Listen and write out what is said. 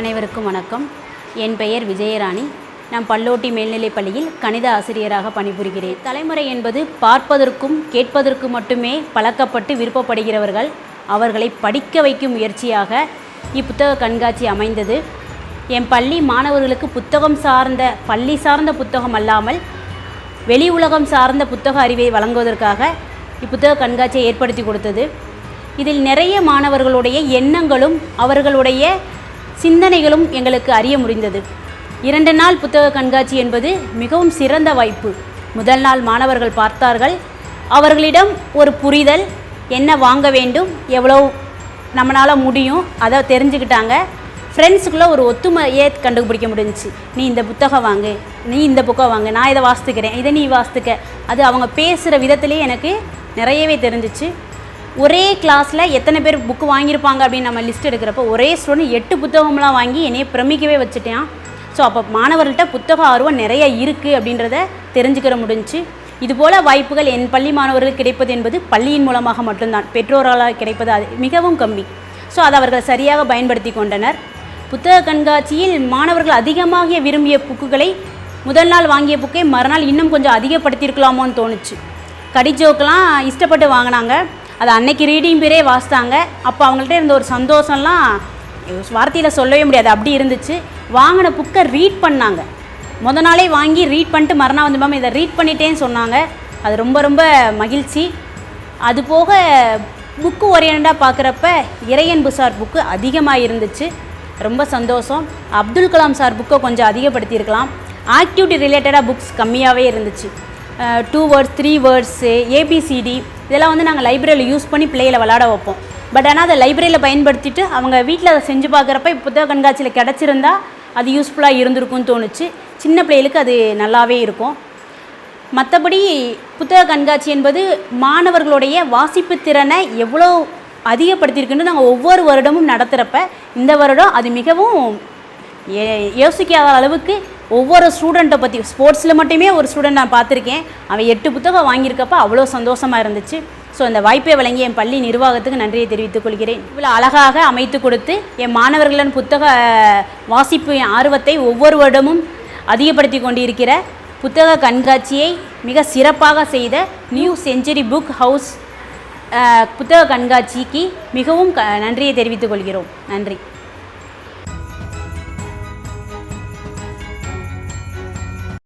அனைவருக்கும் வணக்கம். என் பெயர் விஜயராணி. நான் பல்லோட்டி மேல்நிலைப் பள்ளியில் கணித ஆசிரியராக பணிபுரிகிறேன். தலைமுறை என்பது பார்ப்பதற்கும் கேட்பதற்கும் மட்டுமே பழக்கப்பட்டு விருப்பப்படுகிறவர்கள். அவர்களை படிக்க வைக்கும் முயற்சியாக இப்புத்தக கண்காட்சி அமைந்தது. என் பள்ளி மாணவர்களுக்கு புத்தகம் சார்ந்த பள்ளி சார்ந்த புத்தகம் அல்லாமல் வெளி உலகம் சார்ந்த புத்தக அறிவை வழங்குவதற்காக இப்புத்தக கண்காட்சியை ஏற்படுத்தி கொடுத்தது. இதில் நிறைய மாணவர்களுடைய எண்ணங்களும் அவர்களுடைய சிந்தனைகளும் எங்களுக்கு அறிய முடிந்தது. 2 நாள் புத்தக கண்காட்சி என்பது மிகவும் சிறந்த வாய்ப்பு. முதல் நாள் மாணவர்கள் பார்த்தார்கள். அவர்களிடம் ஒரு புரிதல், என்ன வாங்க வேண்டும், எவ்வளோ நம்மளால் முடியும் அதை தெரிஞ்சுக்கிட்டாங்க. ஃப்ரெண்ட்ஸுக்குள்ளே ஒரு ஒத்துமையே கண்டுபிடிக்க முடிஞ்சிச்சு. நீ இந்த புத்தகம் வாங்கு, நீ இந்த புத்தகம் வாங்கு, நான் இதை வாசித்துக்கிறேன், இதை நீ வாசித்துக்க. அது அவங்க பேசுகிற விதத்துலேயே எனக்கு நிறையவே தெரிஞ்சிச்சு. ஒரே கிளாஸில் எத்தனை பேர் புக்கு வாங்கியிருப்பாங்க அப்படின்னு நம்ம லிஸ்ட் எடுக்கிறப்போ ஒரே ஸ்டூடெண்ட் 8 புத்தகம்லாம் வாங்கி என்னையை பிரமிக்கவே வச்சுட்டேன். ஸோ அப்போ மாணவர்கள்ட்ட புத்தக ஆர்வம் நிறைய இருக்குது அப்படின்றத தெரிஞ்சுக்கிற முடிஞ்சிச்சு. இதுபோல் வாய்ப்புகள் என் பள்ளி மாணவர்களுக்கு கிடைப்பது என்பது பள்ளியின் மூலமாக மட்டும்தான், பெற்றோர்களால் கிடைப்பது அது மிகவும் கம்மி. ஸோ அதை அவர்கள் சரியாக பயன்படுத்தி கொண்டனர். புத்தக கண்காட்சியில் மாணவர்கள் அதிகமாக விரும்பிய புக்குகளை முதல் நாள் வாங்கிய புக்கை மறுநாள் இன்னும் கொஞ்சம் அதிகப்படுத்தியிருக்கலாமோன்னு தோணுச்சு. கடிஜோக்கெலாம் இஷ்டப்பட்டு வாங்கினாங்க. அது அன்னைக்கு ரீடிங் பேரே வாசித்தாங்க. அப்போ அவங்கள்ட்ட இருந்த ஒரு சந்தோஷம்லாம் வார்த்தையில் சொல்லவே முடியாது, அப்படி இருந்துச்சு. வாங்கின புக்கை ரீட் பண்ணாங்க. முத நாளே வாங்கி ரீட் பண்ணிட்டு மறுநாள் வந்து மேம் இதை ரீட் பண்ணிட்டேன்னு சொன்னாங்க. அது ரொம்ப ரொம்ப மகிழ்ச்சி. அதுபோக புக்கு ஓரியண்டாக பார்க்குறப்ப இறையன்பு சார் புக்கு அதிகமாக இருந்துச்சு, ரொம்ப சந்தோஷம். அப்துல் கலாம் சார் புக்கை கொஞ்சம் அதிகப்படுத்தியிருக்கலாம். ஆக்டிவிட்டி ரிலேட்டடாக புக்ஸ் கம்மியாகவே இருந்துச்சு. 2 வேர்ட்ஸ் 3 வேர்ட்ஸு ஏபிசிடி இதெல்லாம் வந்து நாங்கள் லைப்ரரியில் யூஸ் பண்ணி பிள்ளைகளை விளாட வைப்போம். பட் ஆனால் அதை லைப்ரரியில் பயன்படுத்திட்டு அவங்க வீட்டில் அதை செஞ்சு பார்க்குறப்ப புத்தக கண்காட்சியில் கிடச்சிருந்தா அது யூஸ்ஃபுல்லாக இருந்திருக்கும்னு தோணுச்சு. சின்ன பிள்ளைகளுக்கு அது நல்லாவே இருக்கும். மற்றபடி புத்தக கண்காட்சி என்பது மாணவர்களுடைய வாசிப்பு திறனை எவ்வளோ அதிகப்படுத்தியிருக்குன்னு நாங்கள் ஒவ்வொரு வருடமும் நடத்துகிறப்ப இந்த வருடம் அது மிகவும் யோசிக்காத அளவுக்கு ஒவ்வொரு ஸ்டூடெண்ட்டை பற்றி ஸ்போர்ட்ஸில் மட்டுமே ஒரு ஸ்டூடெண்ட் நான் பார்த்துருக்கேன். அவன் 8 புத்தகம் வாங்கியிருக்கப்போ அவ்வளோ சந்தோஷமாக இருந்துச்சு. ஸோ அந்த வாய்ப்பை வழங்கிய என் பள்ளி நிர்வாகத்துக்கு நன்றியை தெரிவித்துக் கொள்கிறேன். இவ்வளோ அழகாக அமைத்து கொடுத்து என் மாணவர்களின் புத்தக வாசிப்பு ஆர்வத்தை ஒவ்வொரு வருடமும் அதிகப்படுத்தி கொண்டிருக்கிற புத்தக கண்காட்சியை மிக சிறப்பாக செய்த நியூ செஞ்சுரி புக் ஹவுஸ் புத்தக கண்காட்சிக்கு மிகவும் நன்றியை தெரிவித்துக் கொள்கிறோம். நன்றி.